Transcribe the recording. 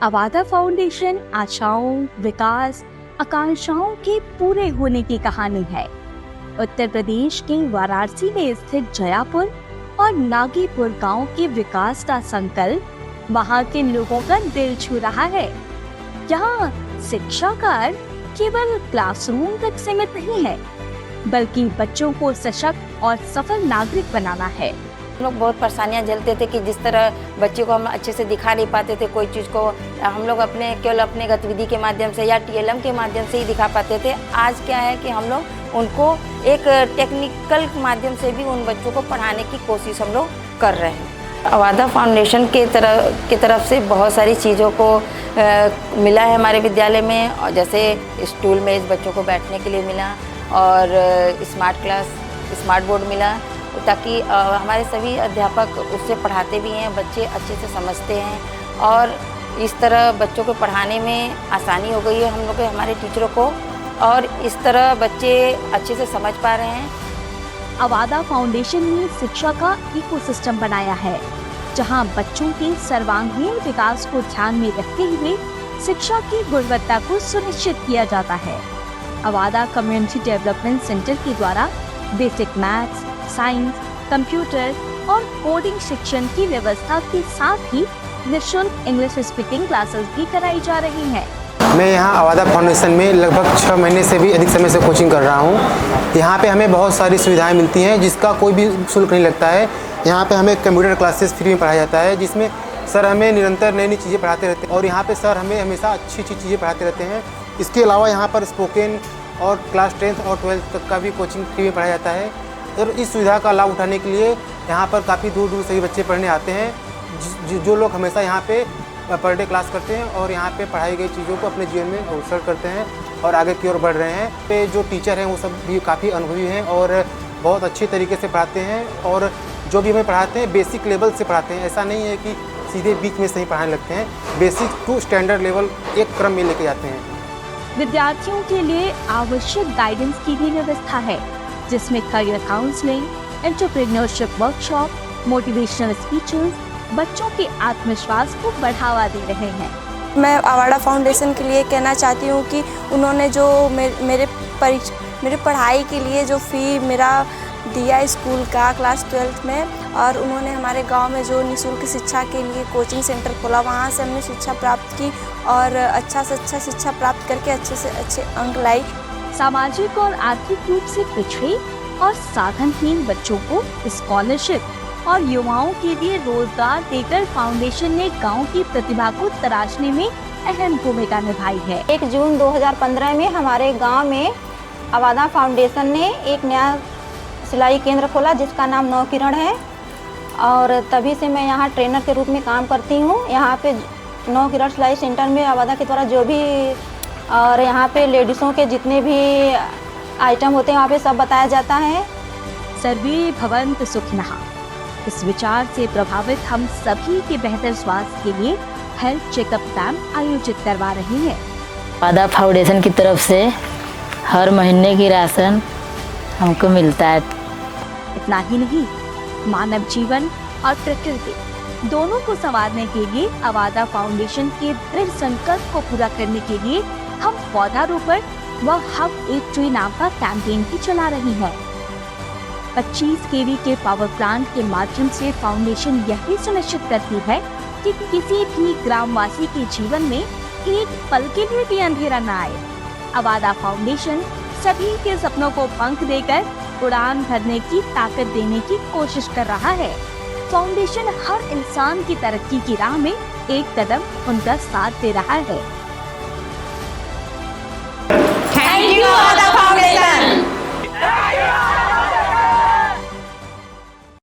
Avaada foundation आशाओं, विकास, आकांक्षाओं के पूरे होने की कहानी है। उत्तर प्रदेश के वाराणसी में स्थित जयापुर और नागीपुर गांव के विकास का संकल्प वहां के लोगों का दिल छू रहा है। यहाँ शिक्षा का अर्थ केवल क्लासरूम तक सीमित नहीं है, बल्कि बच्चों को सशक्त और सफल नागरिक बनाना है। हम लोग बहुत परेशानियां झेलते थे कि जिस तरह बच्चे को हम अच्छे से दिखा नहीं पाते थे, कोई चीज़ को हम लोग केवल अपने गतिविधि के माध्यम से या टीएलएम के माध्यम से ही दिखा पाते थे। आज क्या है कि हम लोग उनको एक टेक्निकल माध्यम से भी उन बच्चों को पढ़ाने की कोशिश हम लोग कर रहे हैं। अवादा फाउंडेशन के तरफ से बहुत सारी चीज़ों को मिला है हमारे विद्यालय में, और जैसे स्टूल में इस बच्चों को बैठने के लिए मिला और स्मार्ट बोर्ड मिला, ताकि हमारे सभी अध्यापक उससे पढ़ाते भी हैं, बच्चे अच्छे से समझते हैं और इस तरह बच्चों को पढ़ाने में आसानी हो गई है हम लोग के, हमारे टीचरों को, और इस तरह बच्चे अच्छे से समझ पा रहे हैं। अवादा फाउंडेशन ने शिक्षा का इकोसिस्टम बनाया है, जहां बच्चों के सर्वांगीण विकास को ध्यान में रखते हुए शिक्षा की गुणवत्ता को सुनिश्चित किया जाता है। अवादा कम्युनिटी डेवलपमेंट सेंटर के द्वारा बेसिक मैथ्स, साइंस, कंप्यूटर और कोडिंग शिक्षण की व्यवस्था के साथ ही निःशुल्क इंग्लिश स्पीकिंग क्लासेस भी कराई जा रही हैं। मैं यहाँ अवादा फाउंडेशन में लगभग 6 महीने से भी अधिक समय से कोचिंग कर रहा हूँ। यहाँ पे हमें बहुत सारी सुविधाएं मिलती हैं, जिसका कोई भी शुल्क नहीं लगता है। यहाँ पे हमें कंप्यूटर क्लासेस फ्री में पढ़ाया जाता है, जिसमें सर हमें निरंतर नई नई चीज़ें पढ़ाते रहते हैं और यहाँ पे सर हमें हमेशा अच्छी अच्छी चीज़ें पढ़ाते रहते हैं। इसके अलावा यहाँ पर स्पोकन और क्लास 10th और 12th तक का भी कोचिंग फ्री में पढ़ाया जाता है। और इस सुविधा का लाभ उठाने के लिए यहाँ पर काफ़ी दूर दूर से भी बच्चे पढ़ने आते हैं, जो लोग हमेशा यहाँ पे पर डे क्लास करते हैं और यहाँ पे पढ़ाई गई चीज़ों को अपने जीवन में अवसर करते हैं और आगे की ओर बढ़ रहे हैं। पे जो टीचर हैं वो सब भी काफ़ी अनुभवी हैं और बहुत अच्छे तरीके से पढ़ाते हैं, और जो भी हमें पढ़ाते हैं बेसिक लेवल से पढ़ाते हैं। ऐसा नहीं है कि सीधे बीच में से ही पढ़ाने लगते हैं, बेसिक टू स्टैंडर्ड लेवल एक क्रम में लेके जाते हैं। विद्यार्थियों के लिए आवश्यक गाइडेंस की भी व्यवस्था है, जिसमें career counselling, entrepreneurship workshop, motivational speeches बच्चों के आत्मविश्वास को बढ़ावा दे रहे हैं। मैं अवादा फाउंडेशन के लिए कहना चाहती हूँ कि उन्होंने जो मेरे पढ़ाई के लिए जो फ़ी मेरा दिया स्कूल का क्लास 12th में, और उन्होंने हमारे गांव में जो निःशुल्क शिक्षा के लिए कोचिंग सेंटर खोला, वहाँ से हमने शिक्षा प्राप्त की और अच्छा से अच्छा शिक्षा प्राप्त करके अच्छे से अच्छे अंक लाई। सामाजिक और आर्थिक रूप से पिछड़े और साधनहीन बच्चों को स्कॉलरशिप और युवाओं के लिए रोजगार देकर फाउंडेशन ने गांव की प्रतिभा को तराशने में अहम भूमिका निभाई है। 1 जून 2015 में हमारे गांव में अवादा फाउंडेशन ने एक नया सिलाई केंद्र खोला, जिसका नाम नवकिरण है, और तभी से मैं यहाँ ट्रेनर के रूप में काम करती हूँ। यहाँ पे नवकिरण सिलाई सेंटर में अवादा के द्वारा जो भी और यहाँ पे लेडीज़ों के जितने भी आइटम होते हैं वहाँ पे सब बताया जाता है। सर्वे भवन्तु सुखिनः, इस विचार से प्रभावित हम सभी के बेहतर स्वास्थ्य के लिए हेल्थ चेकअप कैंप आयोजित करवा रहे हैं। अवादा फाउंडेशन की तरफ से हर महीने की राशन हमको मिलता है। इतना ही नहीं, मानव जीवन और प्रकृति दोनों को संवारने के लिए अवादा फाउंडेशन के दृढ़ संकल्प को पूरा करने के लिए हम पौधारोपण व हब ए ट्री नाम का कैंपेन भी चला रही है। 25 केवी के पावर प्लांट के माध्यम से फाउंडेशन यही सुनिश्चित करती है कि किसी भी ग्रामवासी के जीवन में एक पल के लिए भी अंधेरा न आए। अवादा फाउंडेशन सभी के सपनों को पंख देकर उड़ान भरने की ताकत देने की कोशिश कर रहा है। फाउंडेशन हर इंसान की तरक्की की राह में एक कदम उनका साथ दे रहा है।